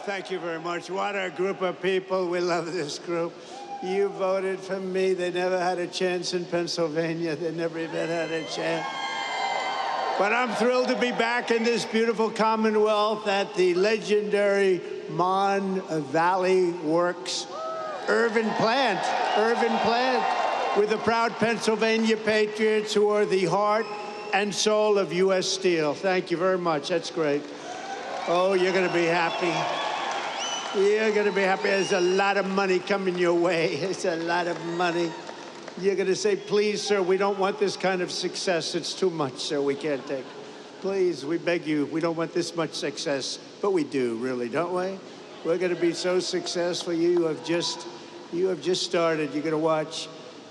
Thank you very much. What a group of people. We love this group. You voted for me. They never had a chance in Pennsylvania. They never even had a chance. But I'm thrilled to be back in this beautiful Commonwealth at the legendary Mon Valley Works Irvin plant, with the proud Pennsylvania patriots who are the heart and soul of U.S. Steel. Thank you very much. That's great. Oh, you're going to be happy. You're going to be happy. There's a lot of money coming your way. It's a lot of money. You're going to say, please, sir, we don't want this kind of success. It's too much, sir. We can't take it. Please, we beg you, we don't want this much success. But we do, really, don't we? We're going to be so successful. You have just started. You're going to watch.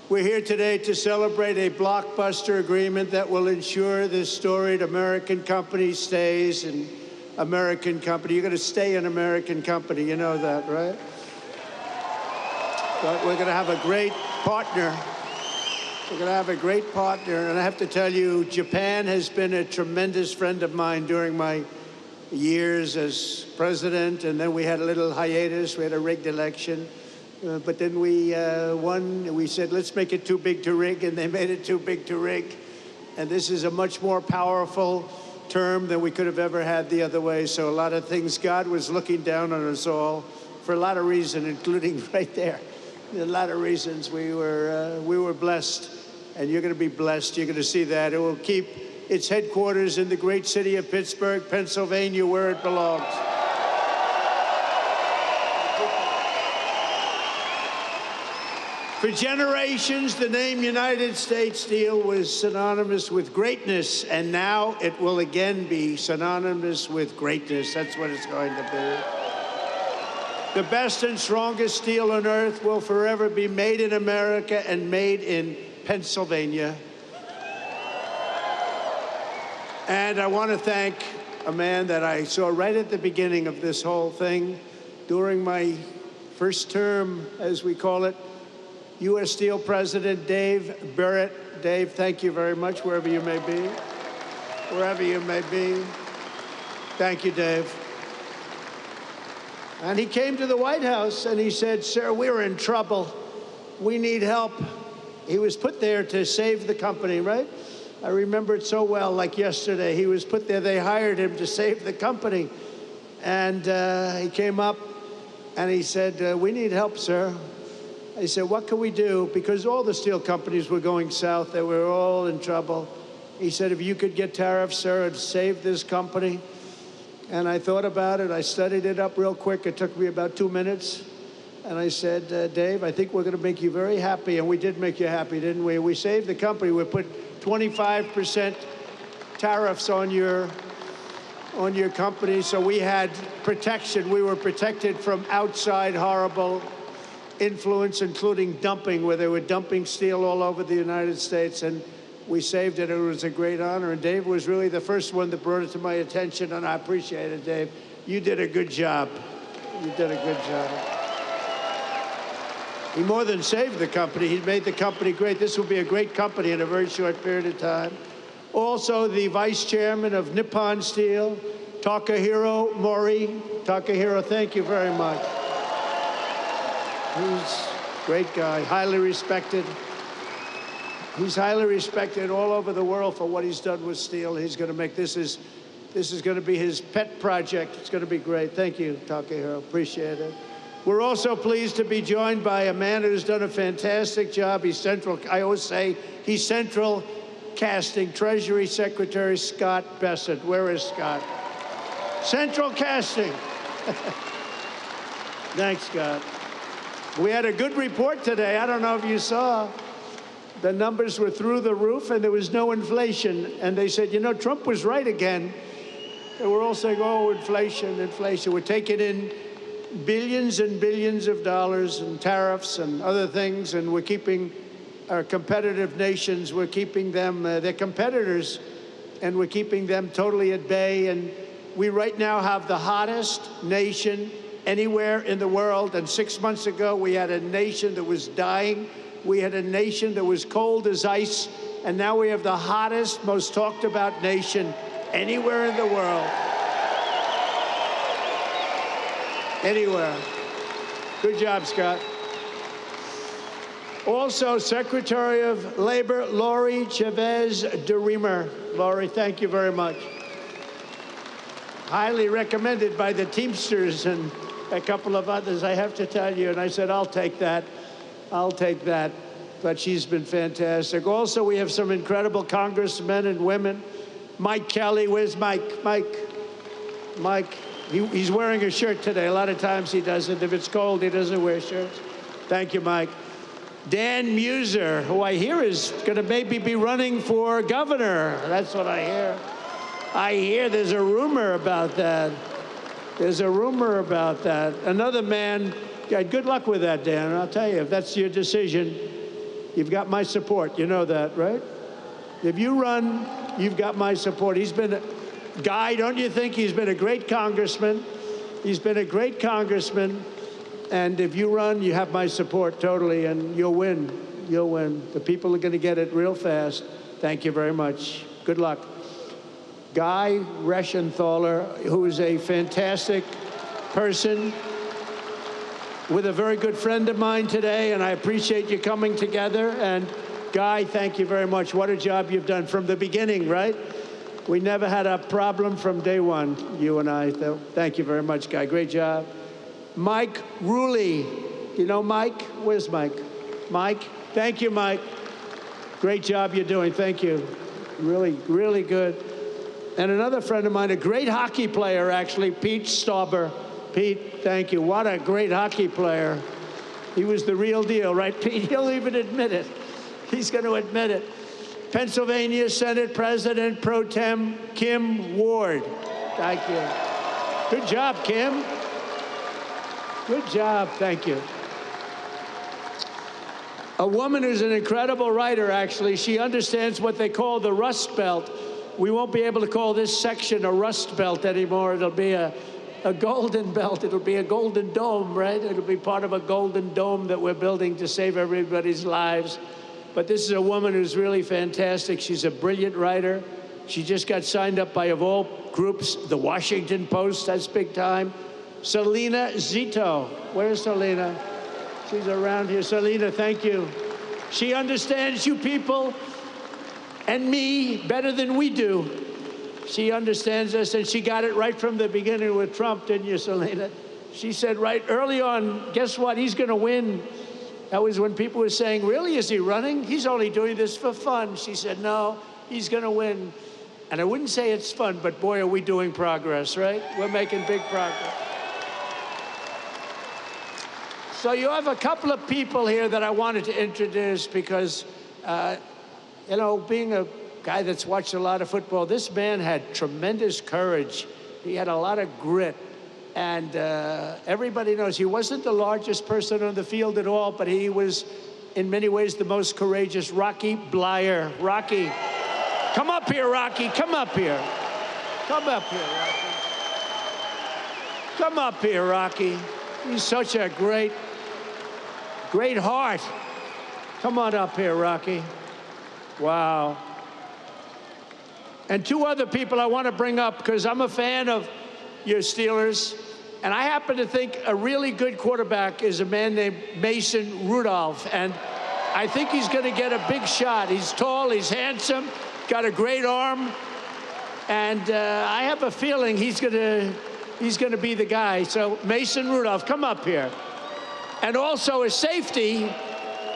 We're here today to celebrate a blockbuster agreement that will ensure this storied American company stays an American company. You're going to stay an American company. You know that, right? But we're going to have a great partner. We're going to have a great partner. And I have to tell you, Japan has been a tremendous friend of mine during my years as president. And then we had a little hiatus. We had a rigged election. But then we won. We said, let's make it too big to rig. And they made it too big to rig. And this is a much more powerful term than we could have ever had the other way. So a lot of things, God was looking down on us all for a lot of reasons, including right there. A lot of reasons we were blessed, and you're going to be blessed. You're going to see that. It will keep its headquarters in the great city of Pittsburgh, Pennsylvania, where it belongs. For generations, the name United States Steel was synonymous with greatness, and now it will again be synonymous with greatness. That's what it's going to be. The best and strongest steel on earth will forever be made in America and made in Pennsylvania. And I want to thank a man that I saw right at the beginning of this whole thing, during my first term, as we call it, U.S. Steel President Dave Barrett. Dave, thank you very much, wherever you may be. Wherever you may be. Thank you, Dave. And he came to the White House and he said, sir, we're in trouble. We need help. He was put there to save the company, right? I remember it so well, like yesterday. He was put there, they hired him to save the company. And he came up and he said, we need help, sir. I said, what can we do? Because all the steel companies were going south. They were all in trouble. He said, if you could get tariffs, sir, and save this company. And I thought about it. I studied it up real quick. It took me about 2 minutes. And I said, Dave, I think we're going to make you very happy. And we did make you happy, didn't we? We saved the company. We put 25% tariffs on your company. So we had protection. We were protected from outside horrible influence, including dumping, where they were dumping steel all over the United States, and we saved it. It was a great honor, and Dave was really the first one that brought it to my attention, and I appreciate it, Dave. You did a good job. You did a good job. He more than saved the company. He made the company great. This will be a great company in a very short period of time. Also, the vice chairman of Nippon Steel, Takahiro Mori. Takahiro, thank you very much. He's a great guy, highly respected. He's highly respected all over the world for what he's done with steel. He's going to make this is going to be his pet project. It's going to be great. Thank you, Takahiro. Appreciate it. We're also pleased to be joined by a man who's done a fantastic job. He's central. I always say he's central casting. Treasury Secretary Scott Bessent. Where is Scott? Central casting. Thanks, Scott. We had a good report today. I don't know if you saw. The numbers were through the roof, and there was no inflation. And they said, you know, Trump was right again. They were all saying, oh, inflation, inflation. We're taking in billions and billions of dollars in tariffs and other things, and we're keeping our competitive nations, we're keeping them, they're competitors, and we're keeping them totally at bay. And we right now have the hottest nation anywhere in the world. And 6 months ago, we had a nation that was dying. We had a nation that was cold as ice. And now we have the hottest, most talked about nation anywhere in the world. anywhere. Good job, Scott. Also, Secretary of Labor, Lori Chavez DeReamer. Lori, thank you very much. Highly recommended by the Teamsters and a couple of others, I have to tell you. And I said, I'll take that. I'll take that. But she's been fantastic. Also, we have some incredible congressmen and women. Mike Kelly, where's Mike? Mike, he's wearing a shirt today. A lot of times he doesn't. If it's cold, he doesn't wear shirts. Thank you, Mike. Dan Muser, who I hear is going to maybe be running for governor. That's what I hear. I hear there's a rumor about that. There's a rumor about that. Another man, yeah, good luck with that, Dan. I'll tell you, if that's your decision, you've got my support. You know that, right? If you run, you've got my support. He's been a guy, don't you think? He's been a great congressman. He's been a great congressman. And if you run, you have my support totally, and you'll win. You'll win. The people are going to get it real fast. Thank you very much. Good luck. Guy Reschenthaler, who is a fantastic person, with a very good friend of mine today, and I appreciate you coming together. And Guy, thank you very much. What a job you've done from the beginning, right? We never had a problem from day one, you and I. So thank you very much, Guy. Great job. Mike Ruley. You know Mike? Where's Mike? Mike? Thank you, Mike. Great job you're doing. Thank you. Really, really good. And another friend of mine, a great hockey player, actually, Pete Stauber. Pete, thank you. What a great hockey player. He was the real deal, right, Pete? He'll even admit it. He's going to admit it. Pennsylvania Senate President Pro Tem Kim Ward. Thank you. Good job, Kim. Good job. Thank you. A woman who's an incredible writer, actually. She understands what they call the Rust Belt. We won't be able to call this section a Rust Belt anymore. It'll be a golden belt. It'll be a golden dome, right? It'll be part of a golden dome that we're building to save everybody's lives. But this is a woman who's really fantastic. She's a brilliant writer. She just got signed up by, of all groups, the Washington Post. That's big time. Selena Zito. Where's Selena? She's around here. Selena, thank you. She understands you people and me better than we do. She understands us, and she got it right from the beginning with Trump, didn't you, Selena? She said right early on, guess what? He's going to win. That was when people were saying, really, is he running? He's only doing this for fun. She said, no, he's going to win. And I wouldn't say it's fun, but boy, are we doing progress, right? We're making big progress. So you have a couple of people here that I wanted to introduce because, you know, being a guy that's watched a lot of football, this man had tremendous courage. He had a lot of grit. And everybody knows he wasn't the largest person on the field at all, but he was, in many ways, the most courageous. Rocky Bleier. Rocky. Come up here, Rocky. Come up here. Come up here, Rocky. Come up here, Rocky. He's such a great heart. Come on up here, Rocky. Wow. And two other people I want to bring up because I'm a fan of your Steelers. And I happen to think a really good quarterback is a man named Mason Rudolph. And I think he's going to get a big shot. He's tall, he's handsome, got a great arm. And I have a feeling he's going to be the guy. So Mason Rudolph, come up here. And also a safety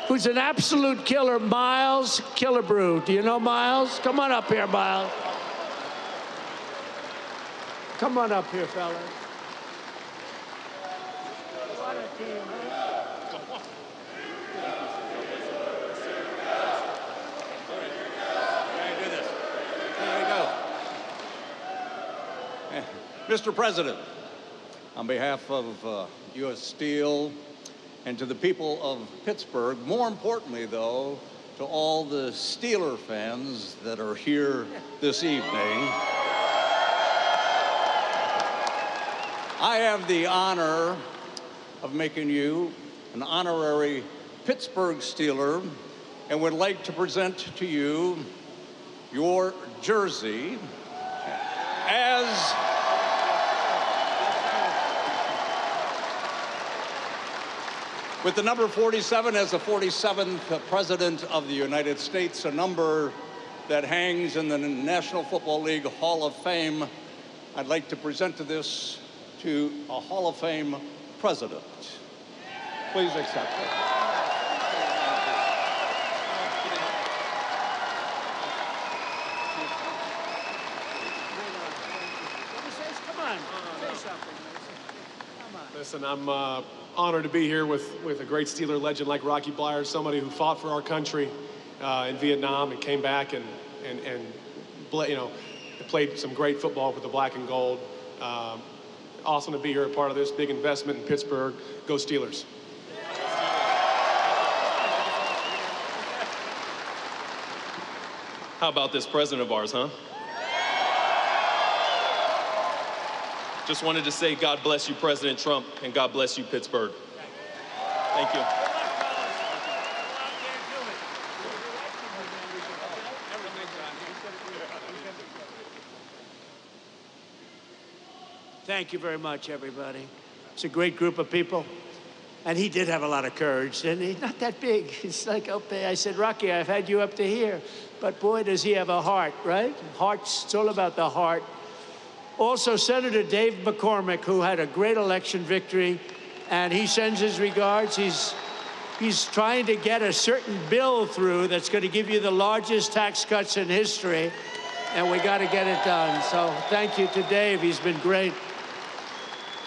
who's an absolute killer, Miles Killebrew. Do you know Miles? Come on up here, Miles. Come on up here, fellas. What a team, huh? do this. There we go. Mr. President, on behalf of U.S. Steel and to the people of Pittsburgh, more importantly, though, to all the Steeler fans that are here this evening, I have the honor of making you an honorary Pittsburgh Steeler and would like to present to you your jersey With the number 47 as the 47th President of the United States, a number that hangs in the National Football League Hall of Fame, I'd like to present this to a Hall of Fame president. Please accept it. Listen, I'm honored to be here with a great Steeler legend like Rocky Bleier, somebody who fought for our country in Vietnam and came back and played some great football with the black and gold. Awesome to be here, a part of this big investment in Pittsburgh. Go Steelers. How about this president of ours, huh? Just wanted to say God bless you, President Trump, and God bless you, Pittsburgh. Thank you. Thank you very much, everybody. It's a great group of people. And he did have a lot of courage, didn't he? Not that big. It's like up there. I said, Rocky, I've had you up to here. But boy, does he have a heart, right? Hearts, it's all about the heart. Also, Senator Dave McCormick, who had a great election victory, and he sends his regards. He's trying to get a certain bill through that's going to give you the largest tax cuts in history, and we got to get it done. So thank you to Dave. He's been great.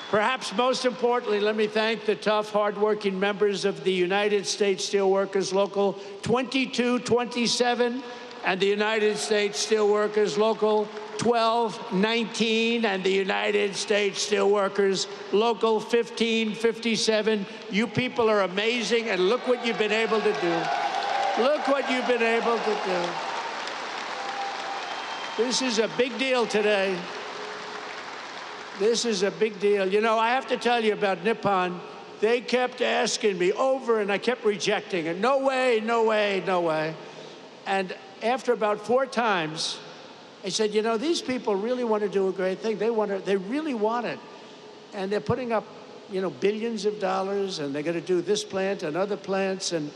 Perhaps most importantly, let me thank the tough, hardworking members of the United States Steelworkers Local 2227 and the United States Steelworkers Local 1219 and the United States Steelworkers Local 1557. You people are amazing, and look what you've been able to do. Look what you've been able to do. This is a big deal today. This is a big deal. You know, I have to tell you about Nippon. They kept asking me over, and I kept rejecting it. No way, no way, no way. And after about 4 times, I said, you know, these people really want to do a great thing. They really want it. And they're putting up, you know, billions of dollars, and they're going to do this plant and other plants, and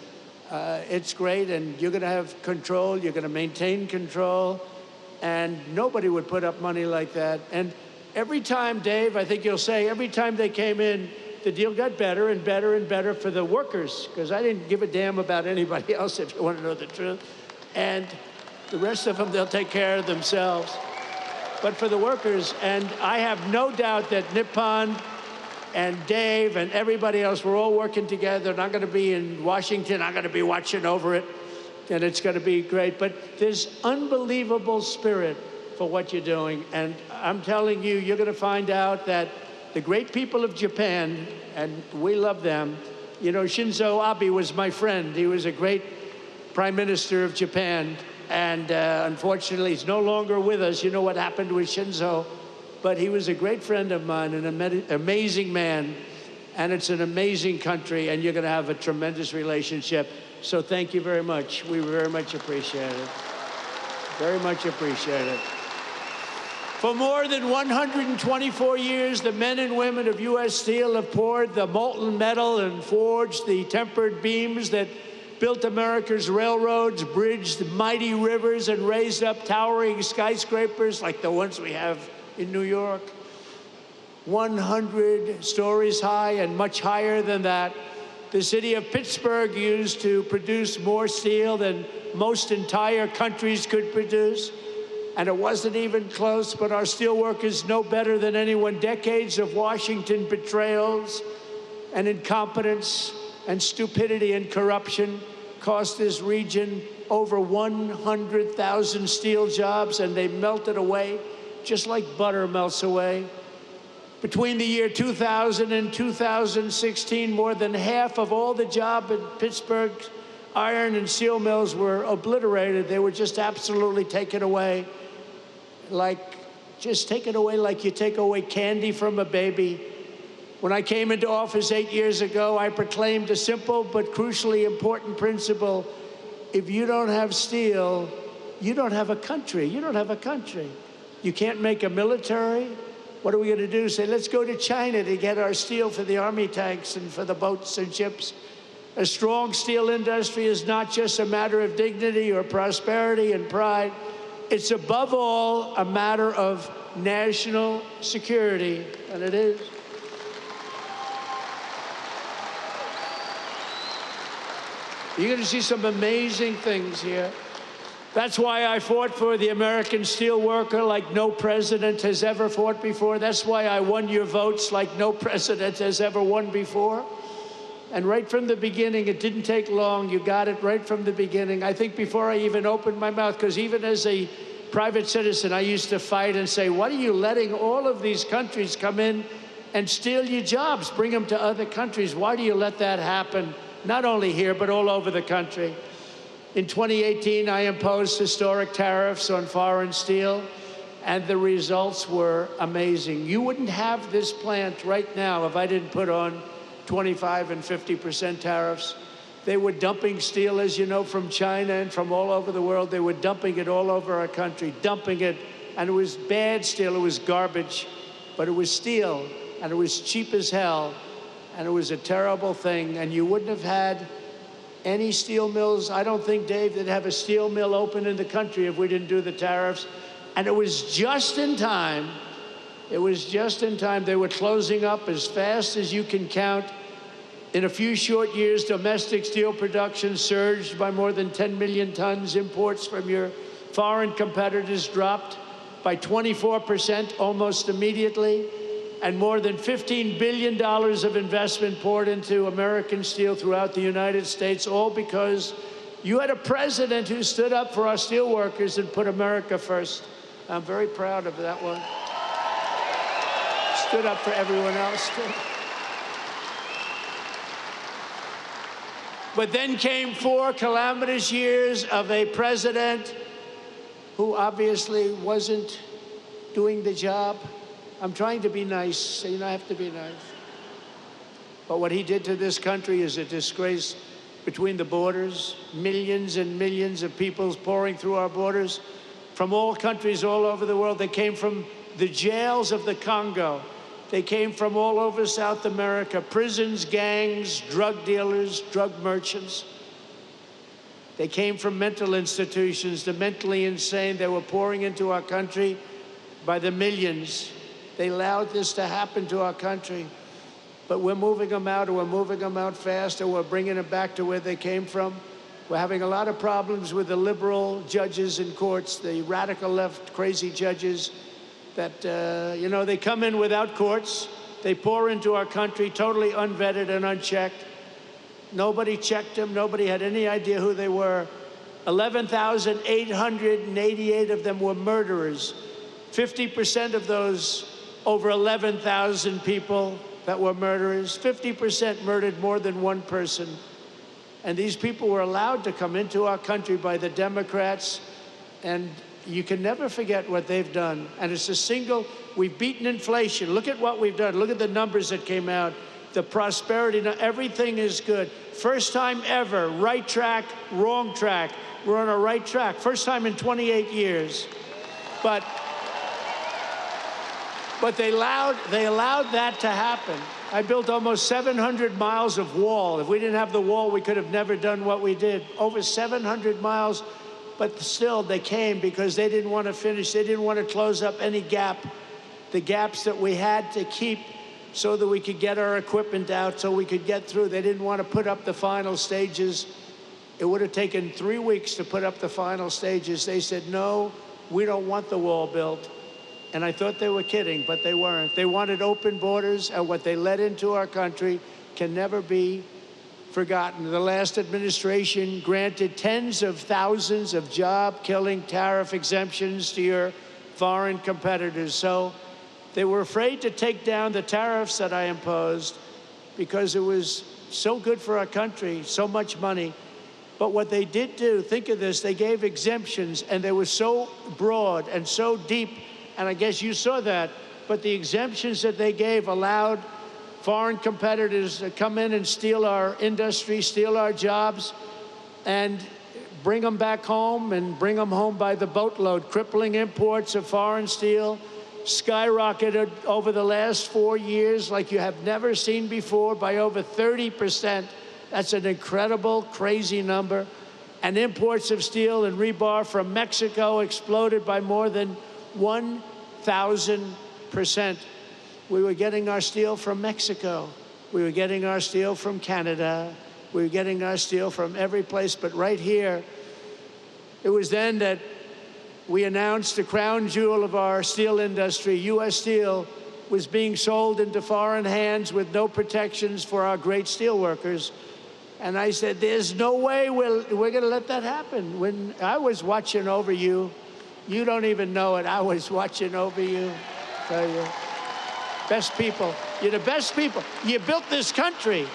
it's great, and you're going to have control, you're going to maintain control, and nobody would put up money like that. And every time, Dave, I think you'll say, every time they came in, the deal got better and better and better for the workers, because I didn't give a damn about anybody else, if you want to know the truth. And the rest of them, they'll take care of themselves. But for the workers, and I have no doubt that Nippon and Dave and everybody else, we're all working together, and I'm going to be in Washington. I'm going to be watching over it, and it's going to be great. But there's unbelievable spirit for what you're doing, and I'm telling you, you're going to find out that the great people of Japan, and we love them. You know, Shinzo Abe was my friend. He was a great Prime Minister of Japan, and unfortunately, he's no longer with us. You know what happened with Shinzo, but he was a great friend of mine, an amazing man, and it's an amazing country, and you're going to have a tremendous relationship. So thank you very much. We very much appreciate it. Very much appreciate it. For more than 124 years, the men and women of U.S. Steel have poured the molten metal and forged the tempered beams that built America's railroads, bridged mighty rivers, and raised up towering skyscrapers like the ones we have in New York. 100 stories high and much higher than that. The city of Pittsburgh used to produce more steel than most entire countries could produce. And it wasn't even close, but our steelworkers know better than anyone. Decades of Washington betrayals and incompetence and stupidity and corruption cost this region over 100,000 steel jobs, and they melted away just like butter melts away. Between the year 2000 and 2016, more than half of all the jobs in Pittsburgh's iron and steel mills were obliterated. They were just absolutely taken away. Just take it away like you take away candy from a baby. When I came into office 8 years ago, I proclaimed a simple but crucially important principle. If you don't have steel, you don't have a country. You don't have a country. You can't make a military. What are we going to do? Say, let's go to China to get our steel for the army tanks and for the boats and ships. A strong steel industry is not just a matter of dignity or prosperity and pride. It's above all a matter of national security, and it is. You're going to see some amazing things here. That's why I fought for the American steel worker like no president has ever fought before. That's why I won your votes like no president has ever won before. And right from the beginning, it didn't take long. You got it right from the beginning. I think before I even opened my mouth, because even as a private citizen, I used to fight and say, what are you letting all of these countries come in and steal your jobs, bring them to other countries? Why do you let that happen? Not only here, but all over the country. In 2018, I imposed historic tariffs on foreign steel, and the results were amazing. You wouldn't have this plant right now if I didn't put on 25% and 50% tariffs. They were dumping steel, as you know, from China and from all over the world. They were dumping it all over our country, dumping it. And it was bad steel, it was garbage, but it was steel, and it was cheap as hell, and it was a terrible thing. And you wouldn't have had any steel mills. I don't think, Dave, they'd have a steel mill open in the country if we didn't do the tariffs. And it was just in time. It was just in time. They were closing up as fast as you can count. In a few short years, domestic steel production surged by more than 10 million tons. Imports from your foreign competitors dropped by 24% almost immediately. And more than $15 billion of investment poured into American steel throughout the United States, all because you had a president who stood up for our steel workers and put America first. I'm very proud of that one. Stood up for everyone else, too. But then came 4 calamitous years of a president who obviously wasn't doing the job. I'm trying to be nice, so you know I have to be nice. But what he did to this country is a disgrace. Between the borders, millions and millions of people pouring through our borders from all countries all over the world. They came from the jails of the Congo. They came from all over South America, prisons, gangs, drug dealers, drug merchants. They came from mental institutions, the mentally insane. They were pouring into our country by the millions. They allowed this to happen to our country. But we're moving them out, or we're moving them out fast, or we're bringing them back to where they came from. We're having a lot of problems with the liberal judges in courts, the radical left crazy judges that, you know, they come in without courts. They pour into our country totally unvetted and unchecked. Nobody checked them. Nobody had any idea who they were. 11,888 of them were murderers. 50% of those over 11,000 people that were murderers, 50% murdered more than one person. And these people were allowed to come into our country by the Democrats, and you can never forget what they've done. And it's a single, we've beaten inflation. Look at what we've done. Look at the numbers that came out. The prosperity, now everything is good. First time ever, right track, wrong track. We're on a right track. First time in 28 years. But they allowed that to happen. I built almost 700 miles of wall. If we didn't have the wall, we could have never done what we did. Over 700 miles, but still they came because they didn't want to finish. They didn't want to close up any gap, the gaps that we had to keep so that we could get our equipment out, so we could get through. They didn't want to put up the final stages. It would have taken 3 weeks to put up the final stages. They said, no, we don't want the wall built. And I thought they were kidding, but they weren't. They wanted open borders, and what they let into our country can never be forgotten. The last administration granted tens of thousands of job-killing tariff exemptions to your foreign competitors. So they were afraid to take down the tariffs that I imposed because it was so good for our country, so much money. But what they did do, think of this, they gave exemptions, and they were so broad and so deep. And I guess you saw that, but the exemptions that they gave allowed foreign competitors to come in and steal our industry, steal our jobs, and bring them back home, and bring them home by the boatload, crippling imports of foreign steel, skyrocketed over the last 4 years like you have never seen before by over 30%. That's an incredible, crazy number. And imports of steel and rebar from Mexico exploded by more than 1,000%. We were getting our steel from Mexico. We were getting our steel from Canada. We were getting our steel from every place, but right here, it was then that we announced the crown jewel of our steel industry, U.S. Steel, was being sold into foreign hands with no protections for our great steel workers. And I said, there's no way we're going to let that happen. When I was watching over you, you don't even know it, I was watching over you. I tell you, best people. You're the best people. You built this country.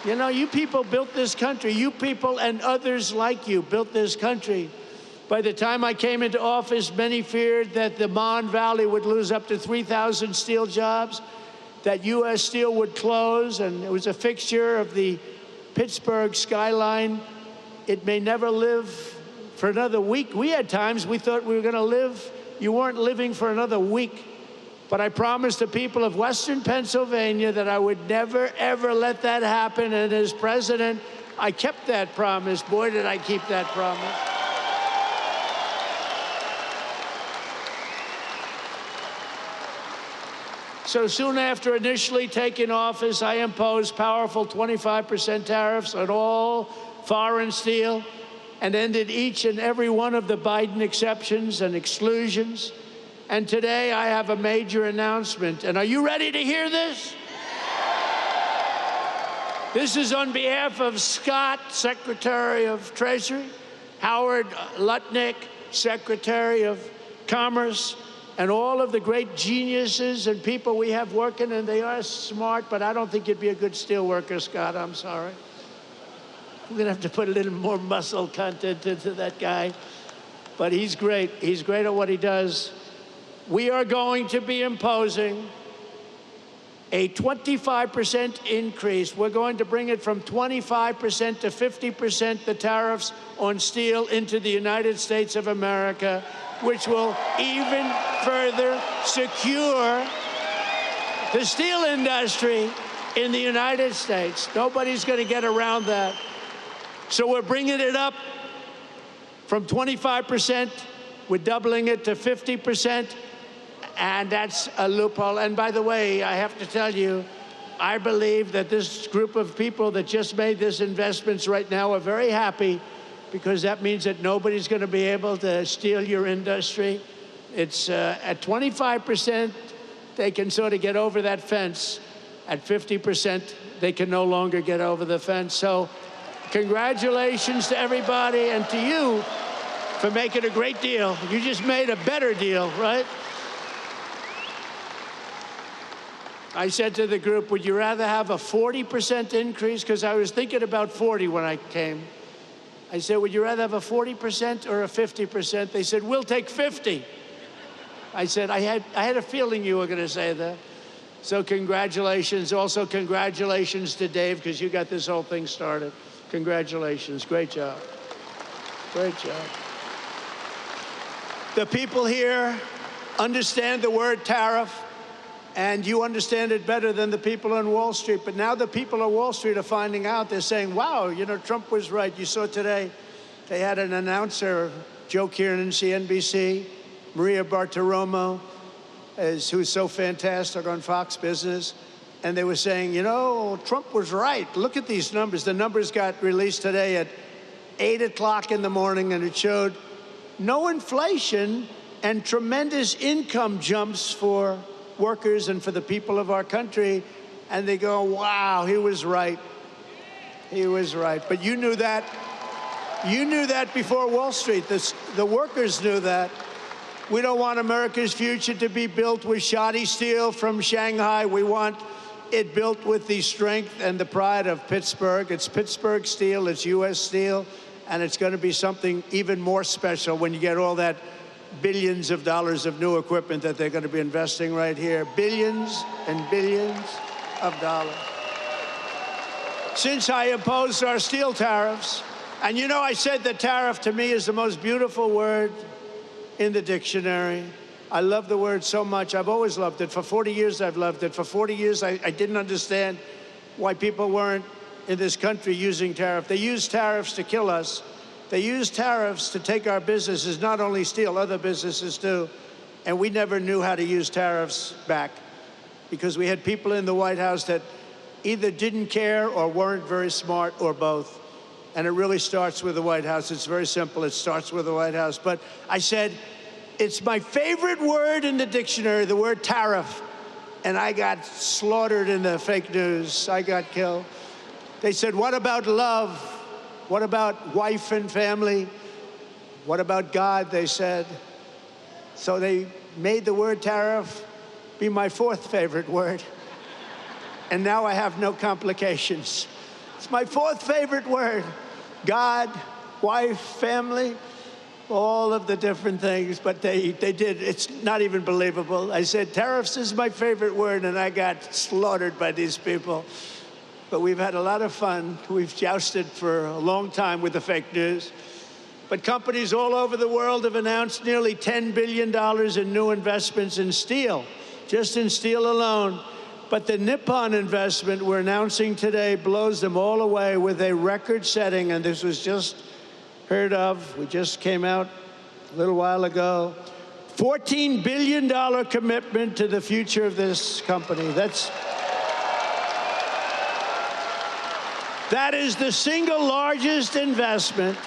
You know, you people built this country. You people and others like you built this country. By the time I came into office, many feared that the Mon Valley would lose up to 3,000 steel jobs, that U.S. Steel would close, and it was a fixture of the Pittsburgh skyline. It may never live for another week. We had times we thought we were going to live. You weren't living for another week. But I promised the people of Western Pennsylvania that I would never, ever let that happen. And as president, I kept that promise. Boy, did I keep that promise. So soon after initially taking office, I imposed powerful 25% tariffs on all foreign steel and ended each and every one of the Biden exceptions and exclusions. And today I have a major announcement. And are you ready to hear this? This is on behalf of Scott, Secretary of Treasury, Howard Lutnick, Secretary of Commerce, and all of the great geniuses and people we have working, and they are smart, but I don't think you'd be a good steel worker, Scott. I'm sorry. We're going to have to put a little more muscle content into that guy. But he's great. He's great at what he does. We are going to be imposing a 25% increase. We're going to bring it from 25% to 50%, the tariffs on steel into the United States of America, which will even further secure the steel industry in the United States. Nobody's going to get around that. So we're bringing it up from 25%. We're doubling it to 50%. And that's a loophole. And by the way, I have to tell you, I believe that this group of people that just made this investments right now are very happy, because that means that nobody's going to be able to steal your industry. It's at 25%, they can sort of get over that fence. At 50%, they can no longer get over the fence. So congratulations to everybody and to you for making a great deal. You just made a better deal, right? I said to the group, would you rather have a 40% increase? Because I was thinking about 40 when I came. I said, would you rather have a 40% or a 50%? They said, we'll take 50. I said, I had a feeling you were going to say that. So congratulations. Also, congratulations to Dave, because you got this whole thing started. Congratulations. Great job. Great job. The people here understand the word tariff, and you understand it better than the people on Wall Street. But now the people on Wall Street are finding out. They're saying, wow, you know, Trump was right. You saw today they had an announcer, Joe Kiernan, CNBC, Maria Bartiromo, who's so fantastic on Fox Business. And they were saying, you know, Trump was right. Look at these numbers. The numbers got released today at 8 o'clock in the morning, and it showed no inflation and tremendous income jumps for workers and for the people of our country. And they go, wow, he was right. He was right. But you knew that. You knew that before Wall Street. The workers knew that. We don't want America's future to be built with shoddy steel from Shanghai. We want it built with the strength and the pride of Pittsburgh. It's Pittsburgh steel, it's U.S. Steel, and it's going to be something even more special when you get all that billions of dollars of new equipment that they're going to be investing right here. Billions and billions of dollars. Since I imposed our steel tariffs, and you know, I said that tariff to me is the most beautiful word in the dictionary. I love the word so much. I've always loved it. For 40 years, I've loved it. For 40 years, I didn't understand why people weren't in this country using tariff. They use tariffs to kill us. They use tariffs to take our businesses, not only steal, other businesses too. And we never knew how to use tariffs back because we had people in the White House that either didn't care or weren't very smart or both. And it really starts with the White House. It's very simple. It starts with the White House. But I said, it's my favorite word in the dictionary, the word tariff. And I got slaughtered in the fake news. I got killed. They said, what about love? What about wife and family? What about God, they said. So they made the word tariff be my fourth favorite word. And now I have no complications. It's my fourth favorite word. God, wife, family, all of the different things, but they did. It's not even believable. I said, tariffs is my favorite word, and I got slaughtered by these people. But we've had a lot of fun. We've jousted for a long time with the fake news. But companies all over the world have announced nearly $10 billion in new investments in steel, just in steel alone. But the Nippon investment we're announcing today blows them all away with a record-setting, and this was just heard of. We just came out a little while ago. $14 billion commitment to the future of this company. That is the single largest investment.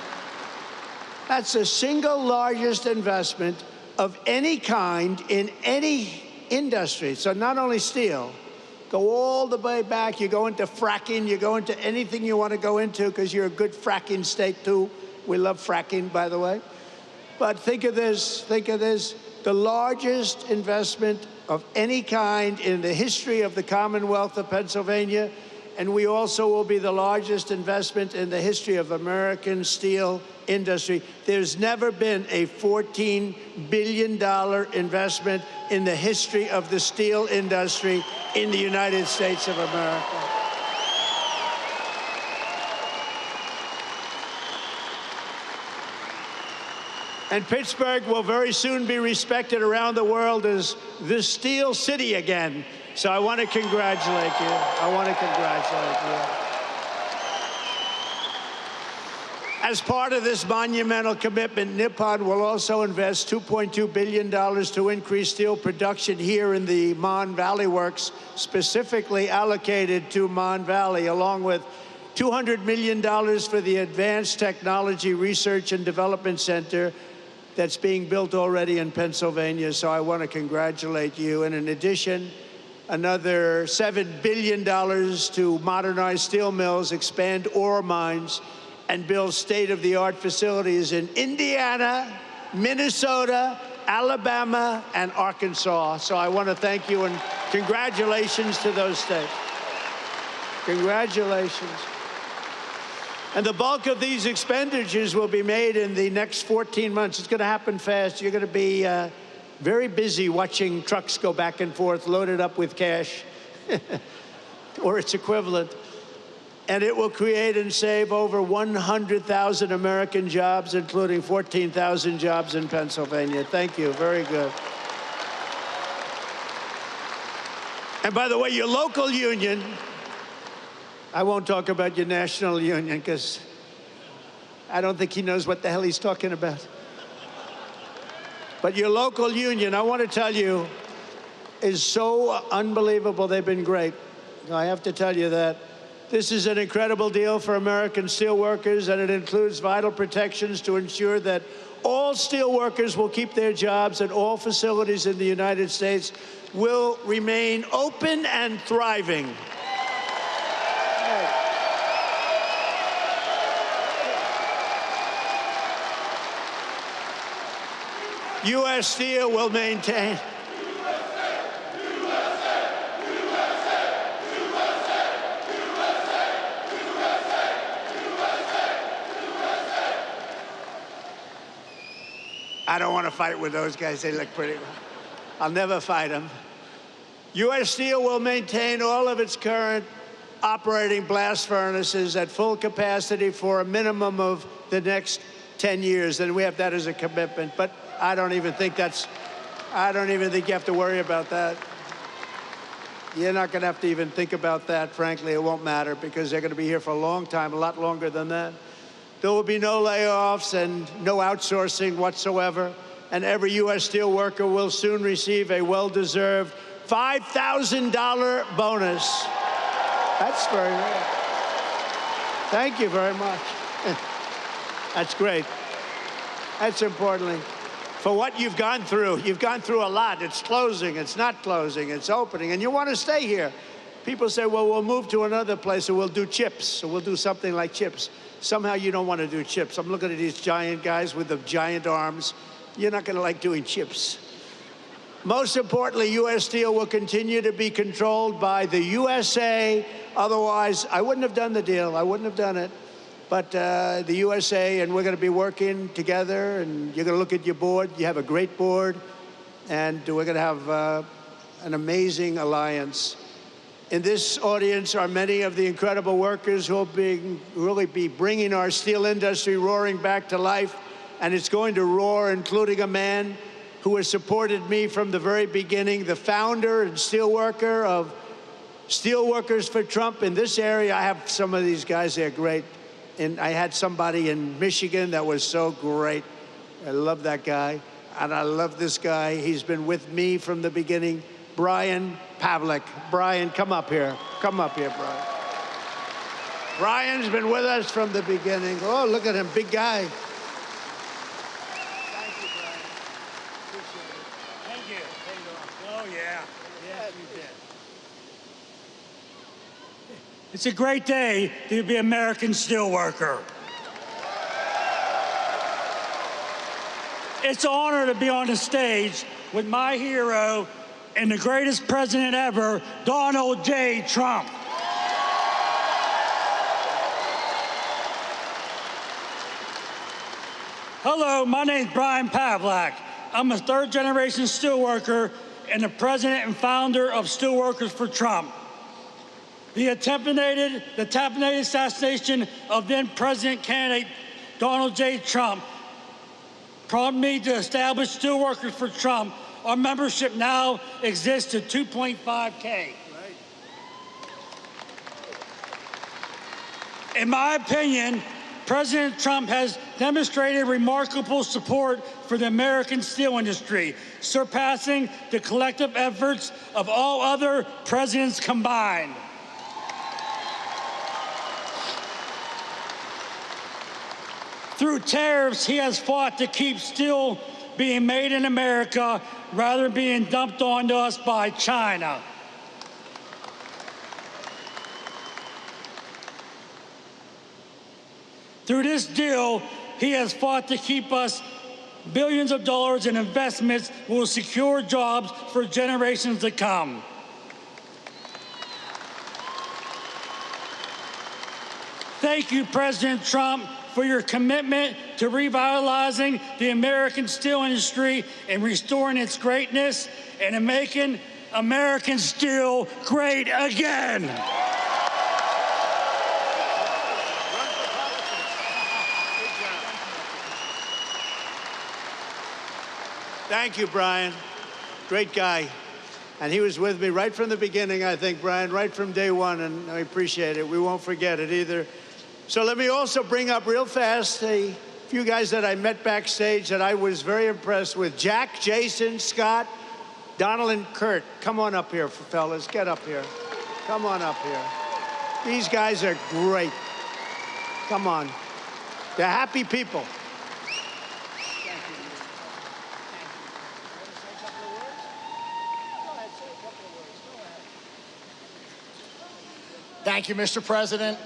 That's the single largest investment of any kind in any industry. So not only steel, go all the way back. You go into fracking, you go into anything you want to go into because you're a good fracking state too. We love fracking, by the way. But think of this, the largest investment of any kind in the history of the Commonwealth of Pennsylvania. And we also will be the largest investment in the history of American steel industry. There's never been a $14 billion investment in the history of the steel industry in the United States of America. And Pittsburgh will very soon be respected around the world as the Steel City again. So I want to congratulate you. As part of this monumental commitment, Nippon will also invest $2.2 billion to increase steel production here in the Mon Valley Works, specifically allocated to Mon Valley, along with $200 million for the Advanced Technology Research and Development Center that's being built already in Pennsylvania. So I want to congratulate you. And in addition, another $7 billion to modernize steel mills, expand ore mines, and build state-of-the-art facilities in Indiana, Minnesota, Alabama, and Arkansas. So I want to thank you and congratulations to those states. Congratulations. And the bulk of these expenditures will be made in the next 14 months. It's going to happen fast. You're going to be very busy watching trucks go back and forth, loaded up with cash, or its equivalent. And it will create and save over 100,000 American jobs, including 14,000 jobs in Pennsylvania. Thank you. Very good. And by the way, your local union, I won't talk about your national union because I don't think he knows what the hell he's talking about. But your local union, I want to tell you, is so unbelievable. They've been great. I have to tell you that. This is an incredible deal for American steelworkers, and it includes vital protections to ensure that all steelworkers will keep their jobs and all facilities in the United States will remain open and thriving. U.S. Steel will maintain. I don't want to fight with those guys. They look pretty well. I'll never fight them. U.S. Steel will maintain all of its current operating blast furnaces at full capacity for a minimum of the next 10 years, and we have that as a commitment. But I don't even think that's I don't even think you have to worry about that. You're not going to have to even think about that. Frankly, it won't matter because they're going to be here for a long time, a lot longer than that. There will be no layoffs and no outsourcing whatsoever. And every U.S. steel worker will soon receive a well-deserved $5,000 bonus. That's very rare. Thank you very much. That's great. That's importantly. For what you've gone through a lot. It's closing, it's not closing, it's opening, and you want to stay here. People say, well, we'll move to another place, or we'll do chips, or we'll do something like chips. Somehow you don't want to do chips. I'm looking at these giant guys with the giant arms. You're not going to like doing chips. Most importantly, U.S. Steel will continue to be controlled by the USA. Otherwise, I wouldn't have done the deal. I wouldn't have done it. But the USA, and we're going to be working together, and you're going to look at your board. You have a great board, and we're going to have an amazing alliance. In this audience are many of the incredible workers who will really be bringing our steel industry roaring back to life, and it's going to roar, including a man who has supported me from the very beginning, the founder and steelworker of Steelworkers for Trump in this area. I have some of these guys, they're great. And I had somebody in Michigan that was so great. I love that guy. And I love this guy. He's been with me from the beginning. Brian Pavlik. Brian, come up here. Come up here, Brian. Brian's been with us from the beginning. Oh, look at him, big guy. Thank you, Brian. Appreciate it. Thank you. Oh, yeah. Yeah, you did. It's a great day to be an American steelworker. It's an honor to be on the stage with my hero and the greatest president ever, Donald J. Trump. Hello, my name's Brian Pavlik. I'm a third-generation steelworker and the president and founder of Steelworkers for Trump. The attempted assassination of then-president candidate Donald J. Trump prompted me to establish Steelworkers for Trump. Our membership now exists at 2.5K. Right. In my opinion, President Trump has demonstrated remarkable support for the American steel industry, surpassing the collective efforts of all other presidents combined. Through tariffs, he has fought to keep steel being made in America rather than being dumped onto us by China. Through this deal, he has fought to keep us billions of dollars in investments that will secure jobs for generations to come. Thank you, President Trump, for your commitment to revitalizing the American steel industry and restoring its greatness and in making American steel great again. Thank you, Brian. Great guy. And he was with me right from the beginning, I think, Brian, right from day one, and I appreciate it. We won't forget it either. So let me also bring up real fast a few guys that I met backstage that I was very impressed with. Jack, Jason, Scott, Donald, and Kurt. Come on up here, fellas. Get up here. Come on up here. These guys are great. Come on. They're happy people. Thank you, Mr. President.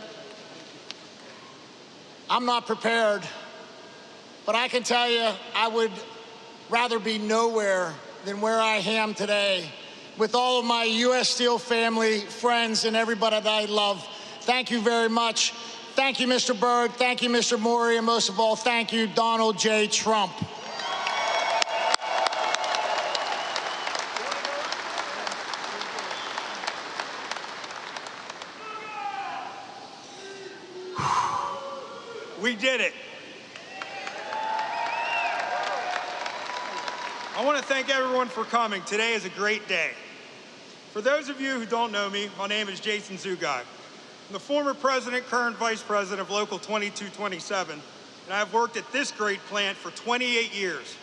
I'm not prepared, but I can tell you I would rather be nowhere than where I am today with all of my U.S. Steel family, friends, and everybody that I love. Thank you very much. Thank you, Mr. Berg. Thank you, Mr. Maury. And most of all, thank you, Donald J. Trump. We did it. I want to thank everyone for coming. Today is a great day. For those of you who don't know me, my name is Jason Zugai. I'm the former president, current vice president of Local 2227, and I've worked at this great plant for 28 years.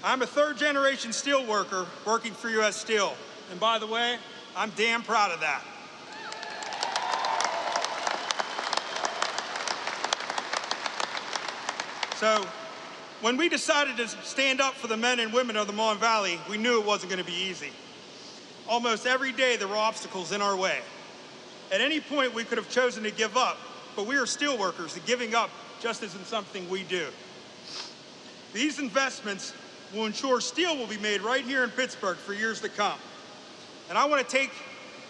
I'm a third-generation steel worker working for U.S. Steel, and by the way, I'm damn proud of that. So, when we decided to stand up for the men and women of the Mon Valley, we knew it wasn't going to be easy. Almost every day there were obstacles in our way. At any point we could have chosen to give up, but we are steel workers, and giving up just isn't something we do. These investments will ensure steel will be made right here in Pittsburgh for years to come. And I want to take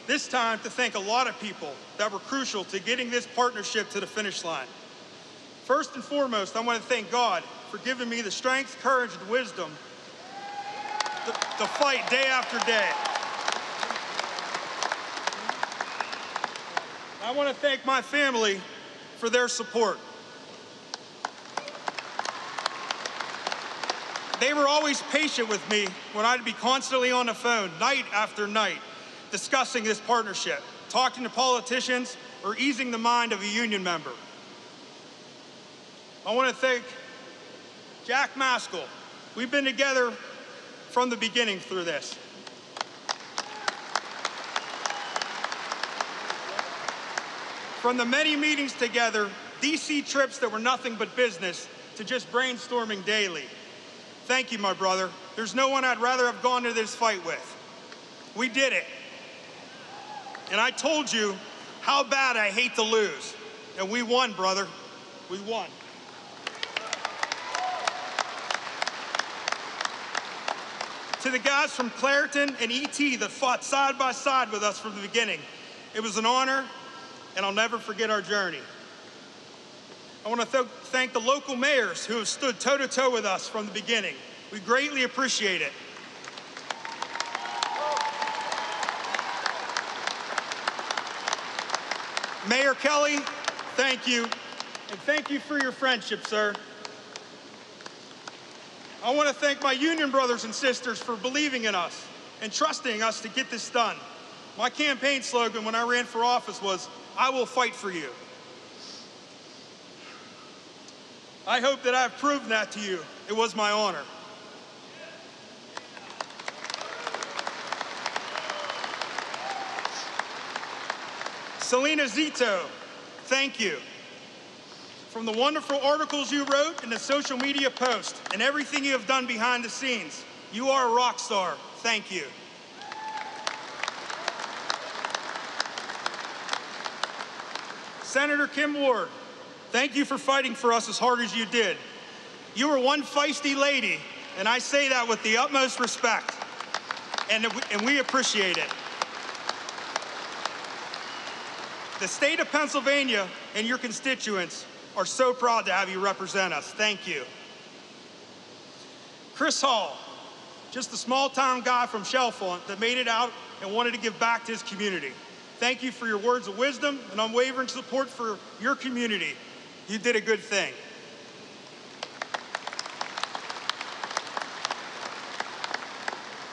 this time to thank a lot of people that were crucial to getting this partnership to the finish line. First and foremost, I want to thank God for giving me the strength, courage, and wisdom to fight day after day. I want to thank my family for their support. They were always patient with me when I'd be constantly on the phone, night after night, discussing this partnership, talking to politicians, or easing the mind of a union member. I want to thank Jack Maskell. We've been together from the beginning through this. From the many meetings together, DC trips that were nothing but business, to just brainstorming daily. Thank you, my brother. There's no one I'd rather have gone to this fight with. We did it. And I told you how bad I hate to lose. And we won, brother. We won. To the guys from Clairton and ET that fought side by side with us from the beginning, it was an honor, and I'll never forget our journey. I want to thank the local mayors who have stood toe-to-toe with us from the beginning. We greatly appreciate it. Mayor Kelly, thank you, and thank you for your friendship, sir. I want to thank my union brothers and sisters for believing in us and trusting us to get this done. My campaign slogan when I ran for office was, "I will fight for you." I hope that I've proven that to you. It was my honor. Selena Zito, thank you. From the wonderful articles you wrote and the social media posts and everything you have done behind the scenes, you are a rock star. Thank you. Senator Kim Ward, thank you for fighting for us as hard as you did. You were one feisty lady, and I say that with the utmost respect, and we appreciate it. The state of Pennsylvania and your constituents are so proud to have you represent us. Thank you. Chris Hall, just a small-town guy from Chalfont that made it out and wanted to give back to his community. Thank you for your words of wisdom and unwavering support for your community. You did a good thing.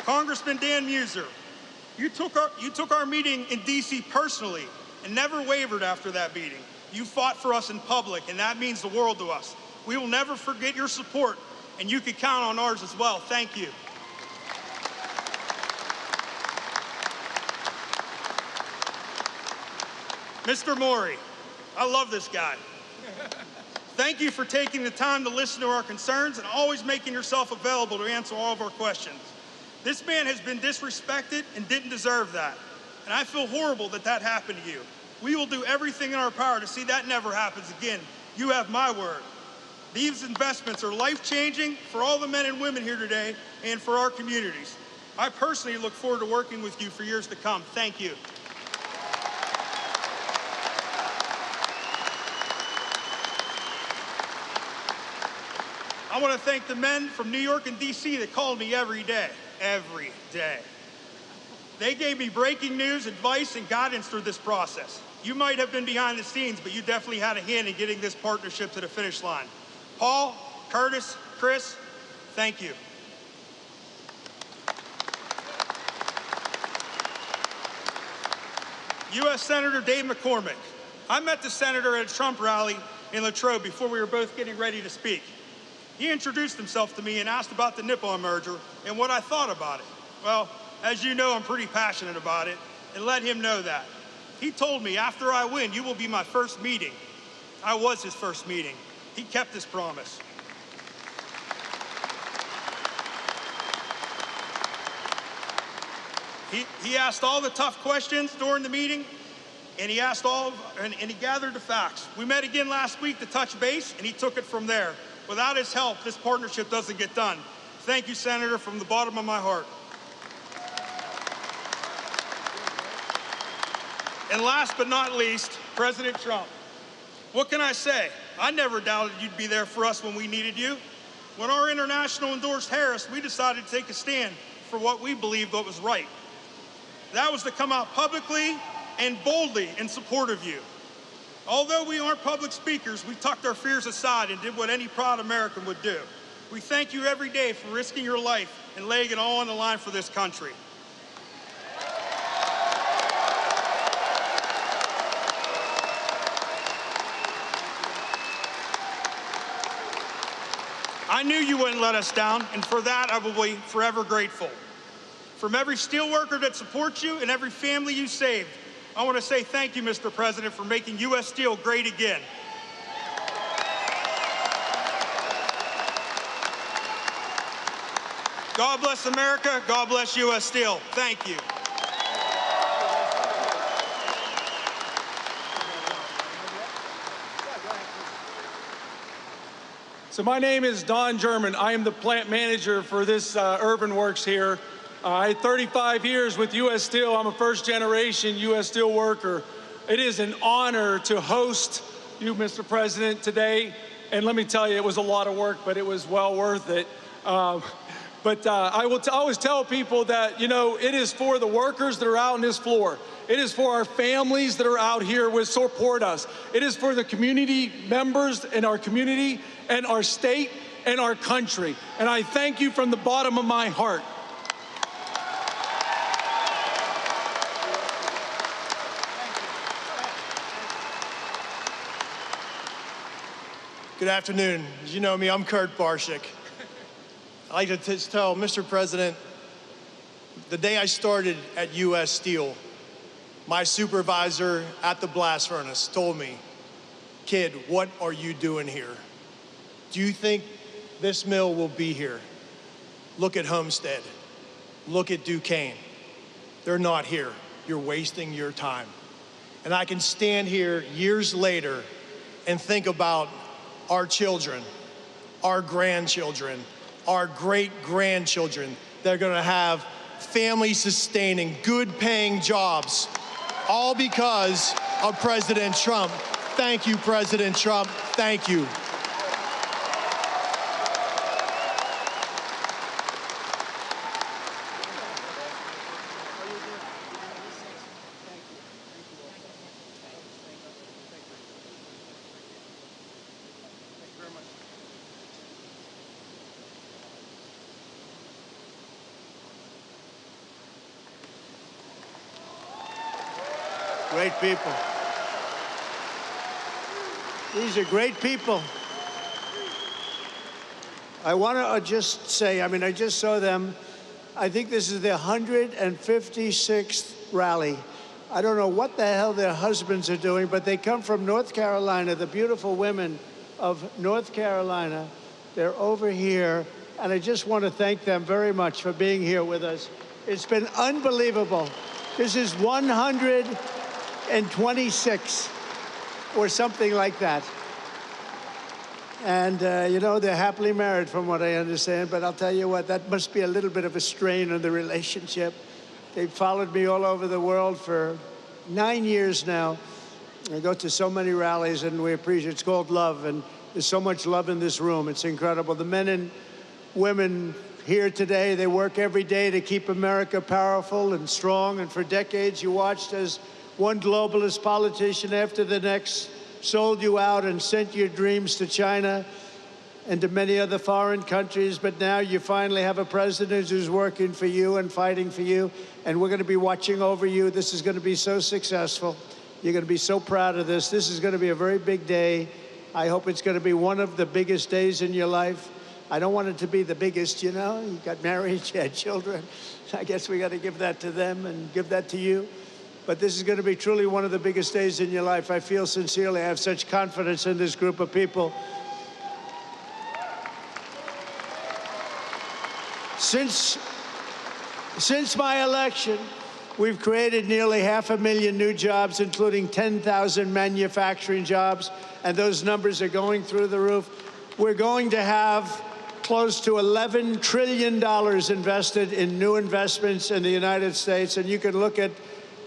Congressman Dan Muser, you took our meeting in DC personally and never wavered after that meeting. You fought for us in public, and that means the world to us. We will never forget your support, and you can count on ours as well. Thank you. Mr. Maury, I love this guy. Thank you for taking the time to listen to our concerns and always making yourself available to answer all of our questions. This man has been disrespected and didn't deserve that, and I feel horrible that that happened to you. We will do everything in our power to see that never happens again. You have my word. These investments are life-changing for all the men and women here today and for our communities. I personally look forward to working with you for years to come. Thank you. I want to thank the men from New York and DC that called me every day. Every day. They gave me breaking news, advice, and guidance through this process. You might have been behind the scenes, but you definitely had a hand in getting this partnership to the finish line. Paul, Curtis, Chris, thank you. U.S. Senator Dave McCormick. I met the senator at a Trump rally in Latrobe before we were both getting ready to speak. He introduced himself to me and asked about the Nippon merger and what I thought about it. Well, as you know, I'm pretty passionate about it, and let him know that. He told me, after I win, you will be my first meeting. I was his first meeting. He kept his promise. He asked all the tough questions during the meeting, and he asked and he gathered the facts. We met again last week to touch base, and he took it from there. Without his help, this partnership doesn't get done. Thank you, Senator, from the bottom of my heart. And last but not least, President Trump. What can I say? I never doubted you'd be there for us when we needed you. When our international endorsed Harris, we decided to take a stand for what we believed was right. That was to come out publicly and boldly in support of you. Although we aren't public speakers, we tucked our fears aside and did what any proud American would do. We thank you every day for risking your life and laying it all on the line for this country. I knew you wouldn't let us down, and for that I will be forever grateful. From every steelworker that supports you and every family you saved, I want to say thank you, Mr. President, for making U.S. Steel great again. God bless America. God bless U.S. Steel. Thank you. So my name is Don German. I am the plant manager for this Urban Works here. I had 35 years with U.S. Steel. I'm a first-generation U.S. Steel worker. It is an honor to host you, Mr. President, today. And let me tell you, it was a lot of work, but it was well worth it. I will always tell people that, you know, it is for the workers that are out on this floor. It is for our families that are out here who support us. It is for the community members in our community and our state and our country. And I thank you from the bottom of my heart. Good afternoon. As you know me, I'm Kurt Barshik. I'd like to tell Mr. President, the day I started at U.S. Steel, my supervisor at the blast furnace told me, "Kid, what are you doing here? Do you think this mill will be here? Look at Homestead. Look at Duquesne. They're not here. You're wasting your time." And I can stand here years later and think about our children, our grandchildren, our great-grandchildren that are gonna have family-sustaining, good-paying jobs, all because of President Trump. Thank you, President Trump. Thank you. Great people. These are great people. I want to just say, I just saw them. I think this is their 156th rally. I don't know what the hell their husbands are doing, but they come from North Carolina, the beautiful women of North Carolina. They're over here, and I just want to thank them very much for being here with us. It's been unbelievable. This is 126 or something like that. And, you know, they're happily married from what I understand, but I'll tell you what, that must be a little bit of a strain on the relationship. They've followed me all over the world for 9 years now. I go to so many rallies, and we appreciate it. It's called love, and there's so much love in this room. It's incredible. The men and women here today, they work every day to keep America powerful and strong, and for decades you watched as one globalist politician after the next sold you out and sent your dreams to China. and to many other foreign countries, but now you finally have a president who's working for you and fighting for you, and we're going to be watching over you. This is going to be so successful. You're going to be so proud of this. This is going to be a very big day. I hope it's going to be one of the biggest days in your life. I don't want it to be the biggest, you know. You got married, you had children. I guess we got to give that to them and give that to you. But this is going to be truly one of the biggest days in your life. I feel sincerely, I have such confidence in this group of people. Since my election, we've created nearly 500,000 new jobs, including 10,000 manufacturing jobs, and those numbers are going through the roof. We're going to have close to $11 trillion invested in new investments in the United States, and you can look at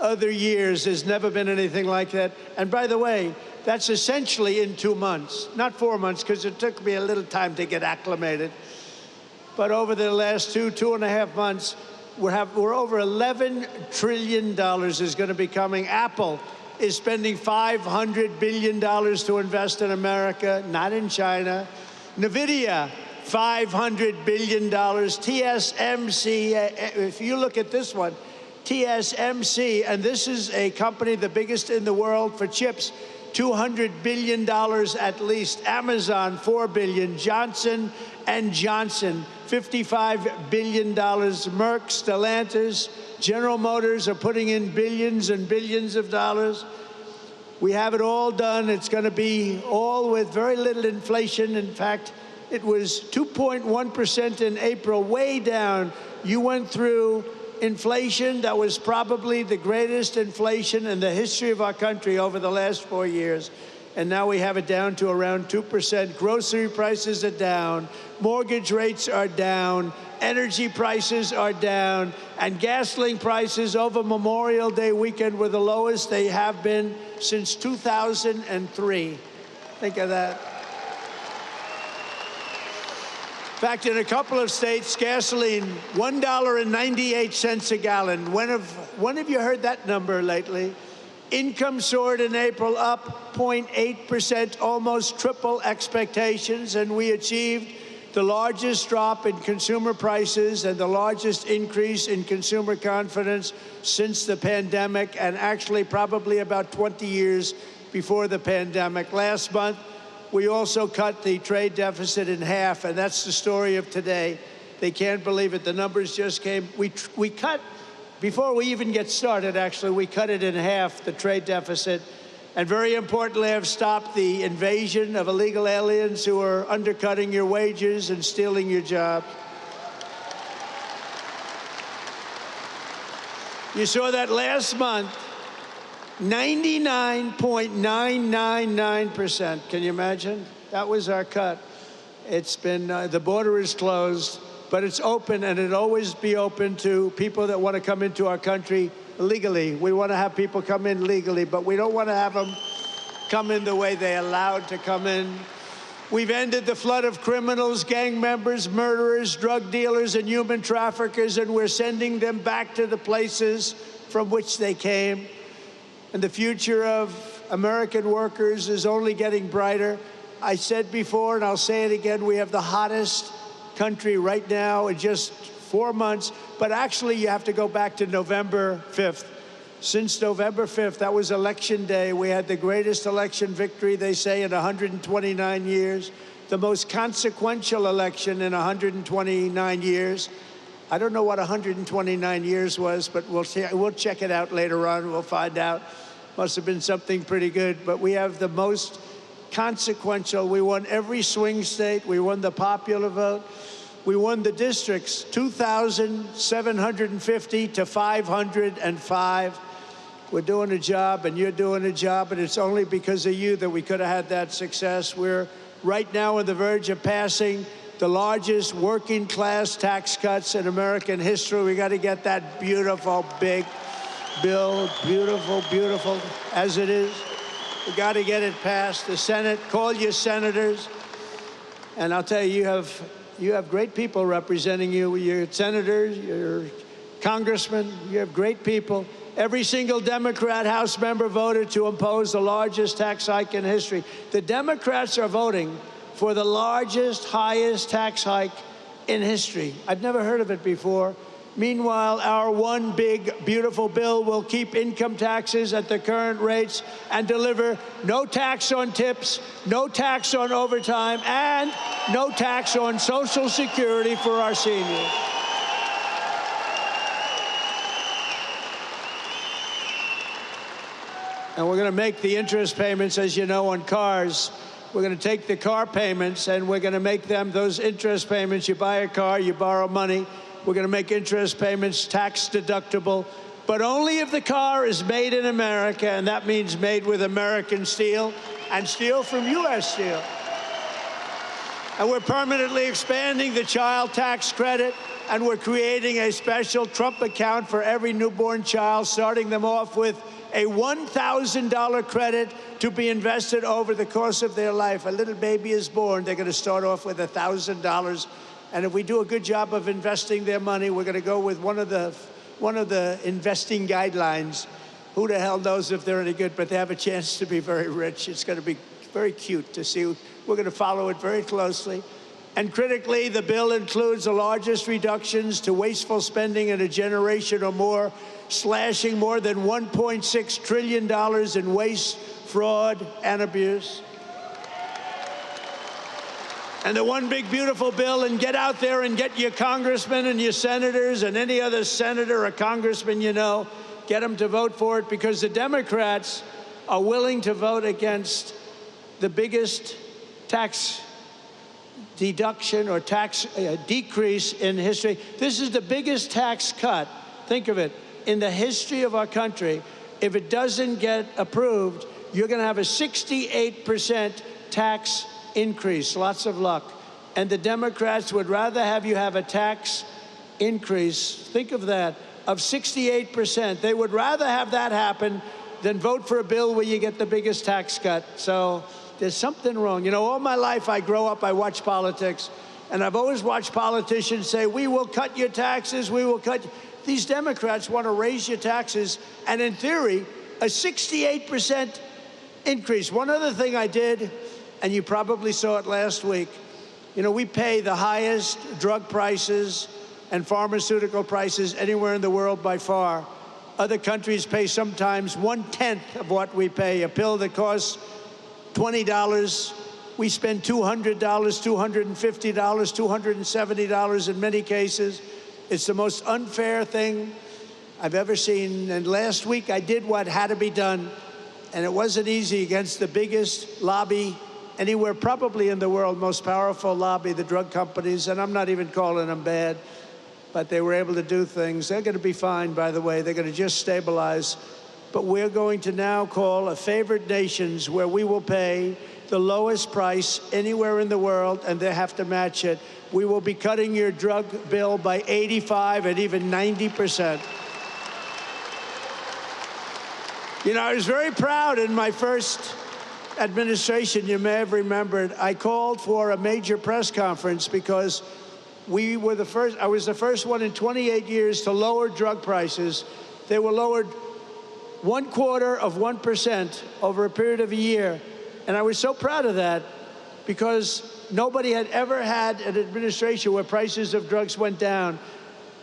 other years. There's never been anything like that. And by the way, that's essentially in 2 months, not 4 months, because it took me a little time to get acclimated. But over the last 2.5 months, we're over $11 trillion is going to be coming. Apple is spending $500 billion to invest in America, not in China. NVIDIA, $500 billion. TSMC, if you look at this one, TSMC, and this is a company the biggest in the world for chips, $200 billion at least. Amazon, $4 billion. Johnson & Johnson, $55 billion. Merck, Stellantis, General Motors are putting in billions and billions of dollars. We have it all done. It's going to be all with very little inflation. In fact, it was 2.1% in April, way down. You went through inflation that was probably the greatest inflation in the history of our country over the last 4 years. And now we have it down to around 2%. Grocery prices are down. Mortgage rates are down. Energy prices are down. And gasoline prices over Memorial Day weekend were the lowest they have been since 2003. Think of that. In fact, in a couple of states, gasoline, $1.98 a gallon. When have you heard that number lately? Income soared in April, up 0.8%, almost triple expectations, and we achieved the largest drop in consumer prices and the largest increase in consumer confidence since the pandemic, and actually probably about 20 years before the pandemic. Last month, we also cut the trade deficit in half, and that's the story of today. They can't believe it. The numbers just came. We cut, before we even get started, actually, we cut it in half, the trade deficit. And very importantly, have stopped the invasion of illegal aliens who are undercutting your wages and stealing your jobs. You saw that last month, 99.999%. Can you imagine? That was our cut. It's been, the border is closed, but it's open, and it'll always be open to people that want to come into our country legally. We want to have people come in legally, but we don't want to have them come in the way they're allowed to come in. We've ended the flood of criminals, gang members, murderers, drug dealers, and human traffickers, and we're sending them back to the places from which they came. And the future of American workers is only getting brighter. I said before, and I'll say it again, we have the hottest country right now in just 4 months, but actually you have to go back to November 5th. Since November 5th, that was election day, we had the greatest election victory, they say, in 129 years, the most consequential election in 129 years. I don't know what 129 years was, but we'll check it out later on. We'll find out. Must have been something pretty good. But we have the most consequential. We won every swing state. We won the popular vote. We won the districts, 2,750 to 505. We're doing a job, and you're doing a job, and it's only because of you that we could have had that success. We're right now on the verge of passing the largest working class tax cuts in American history. We got to get that beautiful, big bill, beautiful, beautiful as it is. We got to get it passed. The Senate, call your senators. And I'll tell you, you have great people representing you. Your senators, your congressmen, you have great people. Every single Democrat House member voted to impose the largest tax hike in history. The Democrats are voting for the largest, highest tax hike in history. I've never heard of it before. Meanwhile, our one big, beautiful bill will keep income taxes at the current rates and deliver no tax on tips, no tax on overtime, and no tax on Social Security for our seniors. And we're going to make the interest payments, as you know, on cars. We're going to take the car payments and we're going to make them, those interest payments, you buy a car, you borrow money, we're going to make interest payments tax deductible, but only if the car is made in America, and that means made with American steel and steel from U.S. Steel. And we're permanently expanding the child tax credit, and we're creating a special Trump account for every newborn child, starting them off with a $1,000 credit to be invested over the course of their life. A little baby is born, they're going to start off with $1,000. And if we do a good job of investing their money, we're going to go with one of the investing guidelines. Who the hell knows if they're any good, but they have a chance to be very rich. It's going to be very cute to see. We're going to follow it very closely. And critically, the bill includes the largest reductions to wasteful spending in a generation or more, slashing more than $1.6 trillion in waste, fraud, and abuse. And the one big, beautiful bill, and get out there and get your congressmen and your senators and any other senator or congressman you know, get them to vote for it, because the Democrats are willing to vote against the biggest tax deduction or tax decrease in history. This is the biggest tax cut, think of it, in the history of our country. If it doesn't get approved, you're going to have a 68% tax increase. Lots of luck. And the Democrats would rather have you have a tax increase, think of that, of 68%. They would rather have that happen than vote for a bill where you get the biggest tax cut. So there's something wrong. You know, all my life I grow up, I watch politics, and I've always watched politicians say, we will cut your taxes, we will cut. These Democrats want to raise your taxes, and in theory, a 68% increase. One other thing I did, and you probably saw it last week, you know, we pay the highest drug prices and pharmaceutical prices anywhere in the world by far. Other countries pay sometimes 1/10 of what we pay. A pill that costs $20, we spend $200, $250, $270 in many cases. It's the most unfair thing I've ever seen. And last week I did what had to be done, and it wasn't easy against the biggest lobby anywhere probably in the world, most powerful lobby, the drug companies, and I'm not even calling them bad, but they were able to do things. They're going to be fine, by the way. They're going to just stabilize. But we're going to now call a favored nations where we will pay the lowest price anywhere in the world, and they have to match it. We will be cutting your drug bill by 85 and even 90%. You know, I was very proud in my first administration. You may have remembered, I called for a major press conference because we were the first, I was the first one in 28 years to lower drug prices. They were lowered 0.25% over a period of a year. And I was so proud of that because nobody had ever had an administration where prices of drugs went down.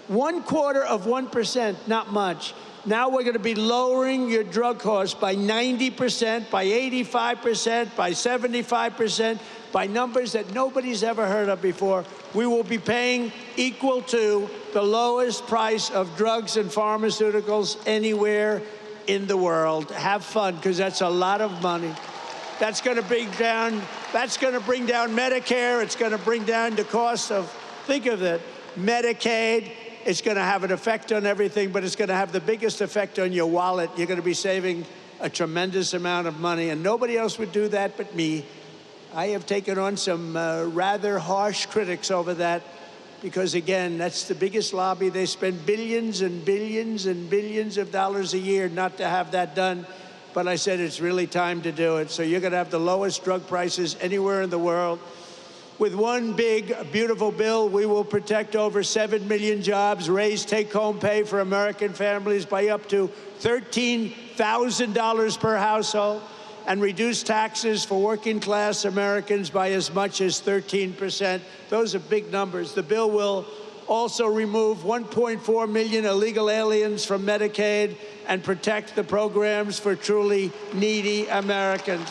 0.25%, not much. Now we're going to be lowering your drug costs by 90%, by 85%, by 75%, by numbers that nobody's ever heard of before. We will be paying equal to the lowest price of drugs and pharmaceuticals anywhere in the world. Have fun, because that's a lot of money. That's going to bring down Medicare. It's going to bring down the cost of, think of it, Medicaid. It's going to have an effect on everything, but it's going to have the biggest effect on your wallet. You're going to be saving a tremendous amount of money, and nobody else would do that but me. I have taken on some rather harsh critics over that because, again, that's the biggest lobby. They spend billions and billions and billions of dollars a year not to have that done. But I said it's really time to do it. So you're going to have the lowest drug prices anywhere in the world. With one big, beautiful bill, we will protect over 7 million jobs, raise take-home pay for American families by up to $13,000 per household. and reduce taxes for working-class Americans by as much as 13%. Those are big numbers. The bill will also remove 1.4 million illegal aliens from Medicaid and protect the programs for truly needy Americans.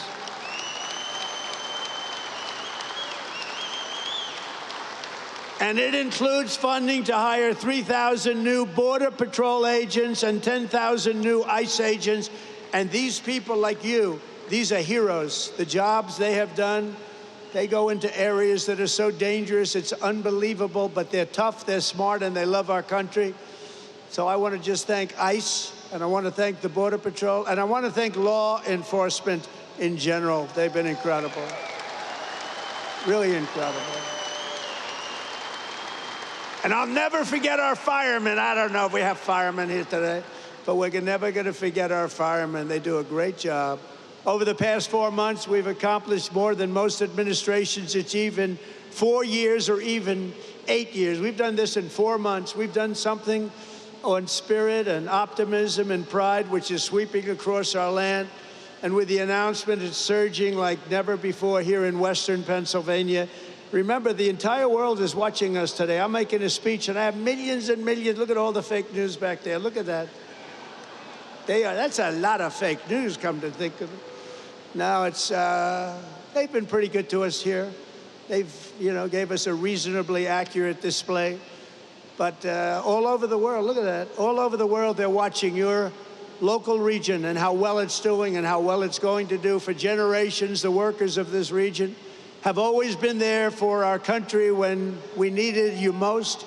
And it includes funding to hire 3,000 new Border Patrol agents and 10,000 new ICE agents. And these people like you, these are heroes. The jobs they have done, they go into areas that are so dangerous, it's unbelievable, but they're tough, they're smart, and they love our country. So I want to just thank ICE, and I want to thank the Border Patrol, and I want to thank law enforcement in general. They've been incredible. Really incredible. And I'll never forget our firemen. I don't know if we have firemen here today, but we're never going to forget our firemen. They do a great job. Over the past 4 months, we've accomplished more than most administrations achieve in 4 years or even 8 years. We've done this in 4 months. We've done something on spirit and optimism and pride, which is sweeping across our land. And with the announcement, it's surging like never before here in Western Pennsylvania. Remember, the entire world is watching us today. I'm making a speech, and I have millions and millions. Look at all the fake news back there. Look at that. That's a lot of fake news, come to think of it. Now, they've been pretty good to us here. They've, gave us a reasonably accurate display. But all over the world, look at that. All over the world, they're watching your local region and how well it's doing and how well it's going to do. For generations, the workers of this region have always been there for our country when we needed you most.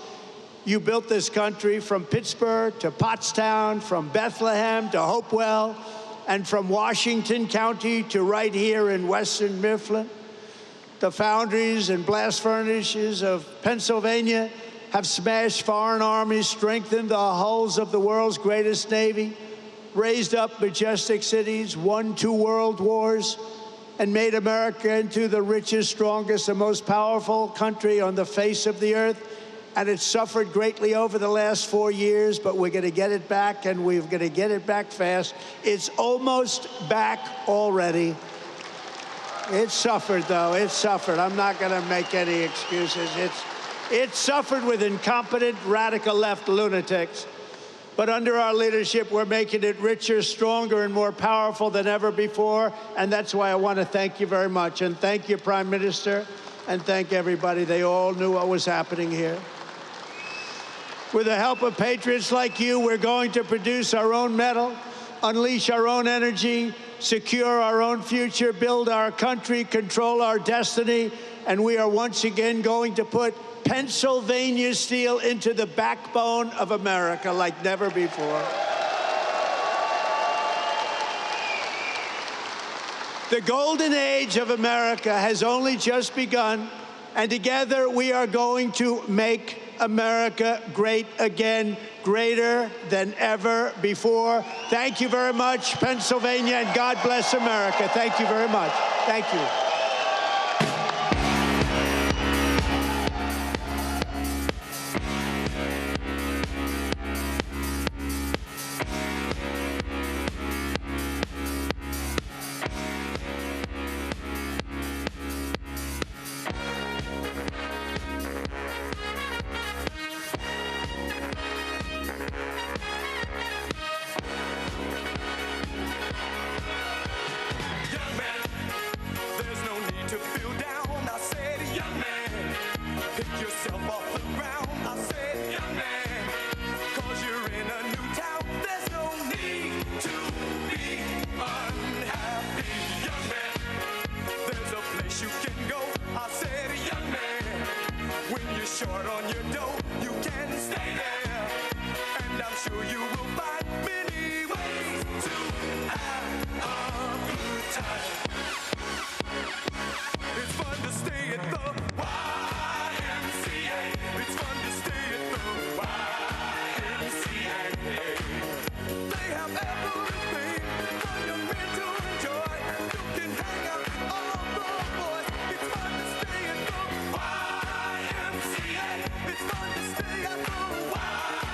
You built this country from Pittsburgh to Pottstown, from Bethlehem to Hopewell, and from Washington County to right here in Western Mifflin. The foundries and blast furnaces of Pennsylvania have smashed foreign armies, strengthened the hulls of the world's greatest navy, raised up majestic cities, won 2 world wars, and made America into the richest, strongest, and most powerful country on the face of the earth. And it's suffered greatly over the last 4 years, but we're going to get it back, and we're going to get it back fast. It's almost back already. It suffered, though. It suffered. I'm not going to make any excuses. It suffered with incompetent, radical left lunatics. But under our leadership, we're making it richer, stronger, and more powerful than ever before. And that's why I want to thank you very much. And thank you, Prime Minister, and thank everybody. They all knew what was happening here. With the help of patriots like you, we're going to produce our own metal, unleash our own energy, secure our own future, build our country, control our destiny. And we are once again going to put Pennsylvania steel into the backbone of America like never before. The golden age of America has only just begun, and together we are going to make America great again, greater than ever before. Thank you very much, Pennsylvania, and God bless America. Thank you very much. Thank you.